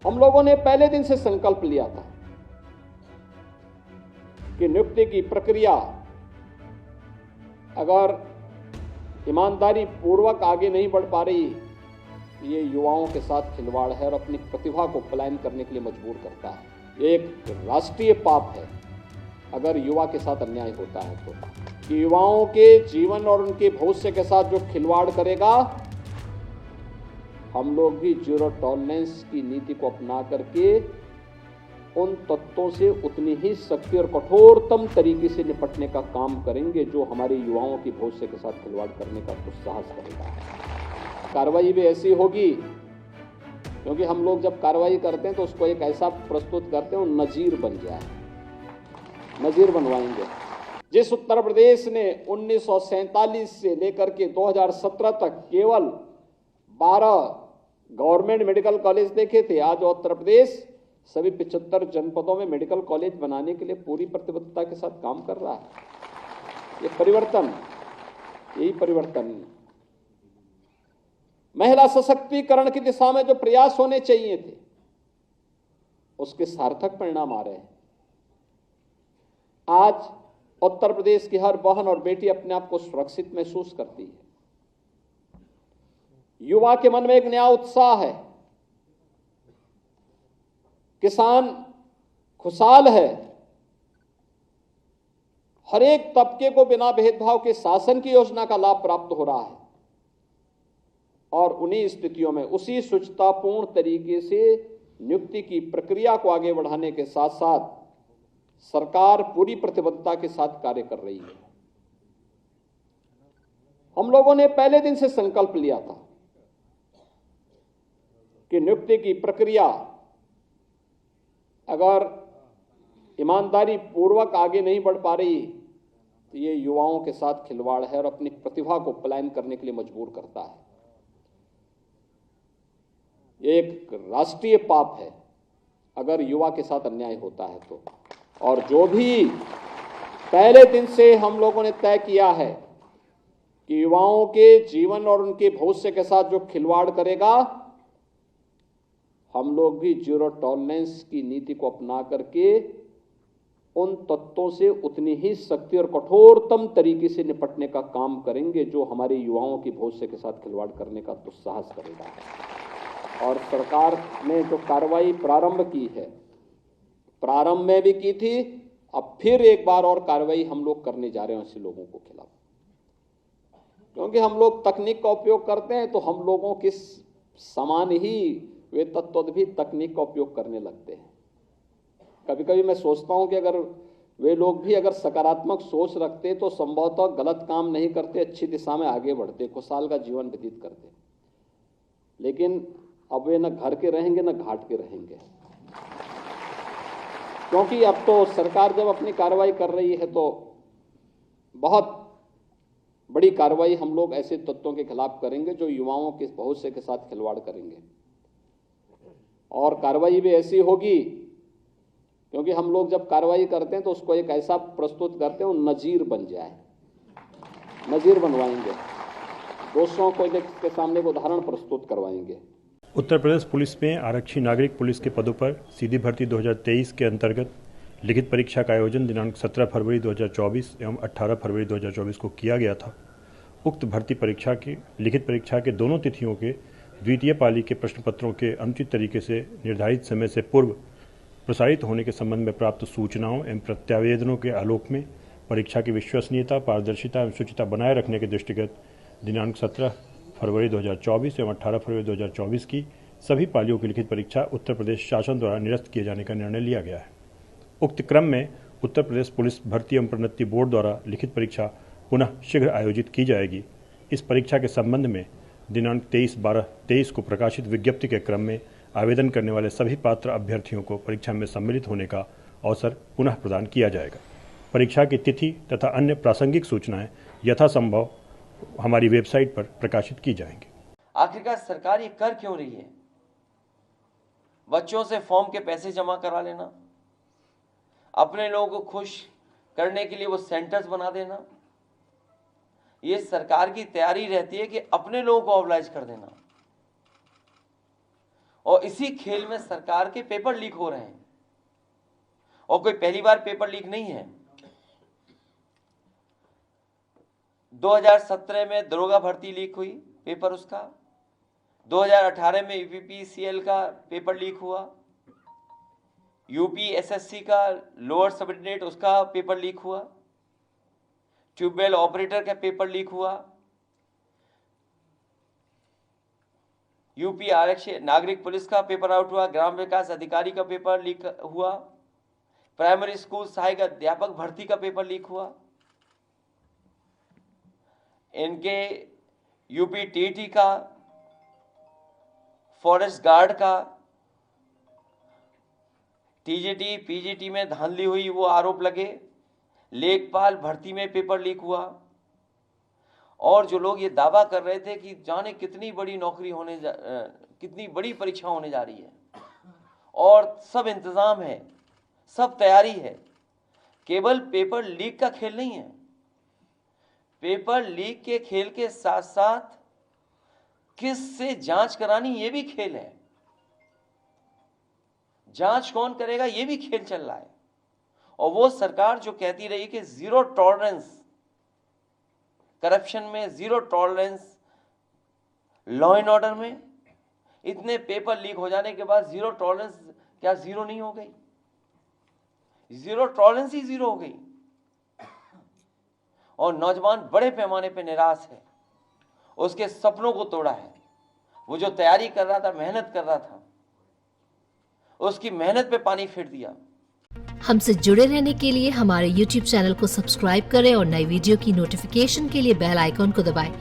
हम लोगों ने पहले दिन से संकल्प लिया था कि नियुक्ति की प्रक्रिया अगर ईमानदारी पूर्वक आगे नहीं बढ़ पा रही, ये युवाओं के साथ खिलवाड़ है और अपनी प्रतिभा को पलायन करने के लिए मजबूर करता है। ये एक राष्ट्रीय पाप है अगर युवा के साथ अन्याय होता है तो, कि युवाओं के जीवन और उनके भविष्य के साथ जो खिलवाड़ करेगा, हम लोग भी जीरो टॉलरेंस की नीति को अपना करके उन तत्वों से उतनी ही सख्ती और कठोरतम तरीके से निपटने का काम करेंगे जो हमारे युवाओं की भविष्य के साथ खिलवाड़ करने का दुस्साहस करेगा। कार्रवाई भी ऐसी होगी क्योंकि हम लोग जब कार्रवाई करते हैं तो उसको एक ऐसा प्रस्तुत करते हैं वो नजीर बन जाए, नजीर बनवाएंगे। जिस उत्तर प्रदेश ने 1947 से लेकर के 2017 तक केवल 12 गवर्नमेंट मेडिकल कॉलेज देखे थे, आज उत्तर प्रदेश सभी 75 जनपदों में मेडिकल कॉलेज बनाने के लिए पूरी प्रतिबद्धता के साथ काम कर रहा है। ये परिवर्तन, यही परिवर्तन। महिला सशक्तिकरण की दिशा में जो प्रयास होने चाहिए थे उसके सार्थक परिणाम आ रहे हैं। आज उत्तर प्रदेश की हर बहन और बेटी अपने आप को सुरक्षित महसूस करती है। युवा के मन में एक नया उत्साह है, किसान खुशहाल है, हर एक तबके को बिना भेदभाव के शासन की योजना का लाभ प्राप्त हो रहा है और उन्हीं स्थितियों में उसी शुचितापूर्ण तरीके से नियुक्ति की प्रक्रिया को आगे बढ़ाने के साथ साथ सरकार पूरी प्रतिबद्धता के साथ कार्य कर रही है। हम लोगों ने पहले दिन से संकल्प लिया था कि नियुक्ति की प्रक्रिया अगर ईमानदारी पूर्वक आगे नहीं बढ़ पा रही तो ये युवाओं के साथ खिलवाड़ है और अपनी प्रतिभा को पलायन करने के लिए मजबूर करता है। ये एक राष्ट्रीय पाप है अगर युवा के साथ अन्याय होता है तो, और जो भी पहले दिन से हम लोगों ने तय किया है कि युवाओं के जीवन और उनके भविष्य के साथ जो खिलवाड़ करेगा, हम लोग भी जीरो टॉलरेंस की नीति को अपना करके उन तत्वों से उतनी ही सख्ती और कठोरतम तरीके से निपटने का काम करेंगे जो हमारे युवाओं की भविष्य के साथ खिलवाड़ करने का दुस्साहस करेगा। और सरकार ने जो कार्रवाई प्रारंभ की है, प्रारंभ में भी की थी, अब फिर एक बार और कार्रवाई हम लोग करने जा रहे हैं ऐसे लोगों को खिलाफ। क्योंकि हम लोग तकनीक का उपयोग करते हैं तो हम लोगों के समान ही वे तत्व भी तकनीक का उपयोग करने लगते हैं। कभी कभी मैं सोचता हूं कि अगर वे लोग भी अगर सकारात्मक सोच रखते तो संभवतः गलत काम नहीं करते, अच्छी दिशा में आगे बढ़ते, खुशहाल का जीवन व्यतीत करते। लेकिन अब वे न घर के रहेंगे न घाट के रहेंगे, क्योंकि अब तो सरकार जब अपनी कार्रवाई कर रही है तो बहुत बड़ी कार्रवाई हम लोग ऐसे तत्वों के खिलाफ करेंगे जो युवाओं के भविष्य के साथ खिलवाड़ करेंगे। और कार्रवाई भी ऐसी होगी क्योंकि हम लोग जब कार्रवाई करते हैं तो उसको एक ऐसा प्रस्तुत करते हैं वो नजीर बन जाए, नजीर बनवाएंगे, दोषियों को के सामने उदाहरण प्रस्तुत करवाएंगे। उत्तर प्रदेश पुलिस में आरक्षी नागरिक पुलिस के पदों पर सीधी भर्ती 2023 के अंतर्गत लिखित परीक्षा का आयोजन दिनांक 17 फरवरी 2024 एवं 18 फरवरी 2024 को किया गया था। उक्त भर्ती परीक्षा की लिखित परीक्षा के दोनों तिथियों के द्वितीय पाली के प्रश्न पत्रों के अनुचित तरीके से निर्धारित समय से पूर्व प्रसारित होने के संबंध में प्राप्त सूचनाओं एवं प्रत्यावेदनों के आलोक में परीक्षा की विश्वसनीयता, पारदर्शिता एवं शुचिता बनाए रखने के दृष्टिगत दिनांक 17 फरवरी 2024 एवं 18 फरवरी 2024 की सभी पालियों की लिखित परीक्षा उत्तर प्रदेश शासन द्वारा निरस्त किए जाने का निर्णय लिया गया है। उक्त क्रम में उत्तर प्रदेश पुलिस भर्ती एवं प्रोन्नति बोर्ड द्वारा लिखित परीक्षा पुनः शीघ्र आयोजित की जाएगी। इस परीक्षा के संबंध में दिनांक 23/12/23 को प्रकाशित विज्ञप्ति के क्रम में आवेदन करने वाले सभी पात्र अभ्यर्थियों को परीक्षा में सम्मिलित होने का अवसर पुनः प्रदान किया जाएगा। परीक्षा की तिथि तथा अन्य प्रासंगिक सूचनाएं यथासंभव हमारी वेबसाइट पर प्रकाशित की जाएंगी। आखिरकार सरकार ये कर क्यों रही है? बच्चों से फॉर्म के पैसे जमा करा लेना, अपने लोगों को खुश करने के लिए वो सेंटर्स बना देना, ये सरकार की तैयारी रहती है कि अपने लोगों को ऑब्लाइज कर देना। और इसी खेल में सरकार के पेपर लीक हो रहे हैं, और कोई पहली बार पेपर लीक नहीं है। 2017 में दरोगा भर्ती लीक हुई, पेपर उसका। 2018 में यूपीपीसीएल का पेपर लीक हुआ। यूपी एसएससी का लोअर सबऑर्डिनेट उसका पेपर लीक हुआ। ट्यूबवेल ऑपरेटर का पेपर लीक हुआ। यूपी आरक्षी नागरिक पुलिस का पेपर आउट हुआ। ग्राम विकास अधिकारी का पेपर लीक हुआ। प्राइमरी स्कूल सहायक अध्यापक भर्ती का पेपर लीक हुआ। इनके यूपी टीटी का, फॉरेस्ट गार्ड का, टीजीटी पीजीटी में धांधली हुई, वो आरोप लगे। लेखपाल भर्ती में पेपर लीक हुआ। और जो लोग ये दावा कर रहे थे कि जाने कितनी बड़ी नौकरी कितनी बड़ी परीक्षा होने जा रही है और सब इंतजाम है, सब तैयारी है, केवल पेपर लीक का खेल नहीं है। पेपर लीक के खेल के साथ साथ किससे जांच करानी ये भी खेल है। जांच कौन करेगा ये भी खेल चल रहा है। और वो सरकार जो कहती रही कि जीरो टॉलरेंस करप्शन में, zero tolerance law and order में, इतने पेपर लीक हो जाने के बाद जीरो टॉलरेंस क्या जीरो नहीं हो गई? जीरो टॉलरेंस ही जीरो हो गई। और नौजवान बड़े पैमाने पे निराश है, उसके सपनों को तोड़ा है। वो जो तैयारी कर रहा था, मेहनत कर रहा था, उसकी मेहनत पे पानी फेर दिया। हमसे जुड़े रहने के लिए हमारे YouTube चैनल को सब्सक्राइब करें और नई वीडियो की नोटिफिकेशन के लिए बेल आइकॉन को दबाएं।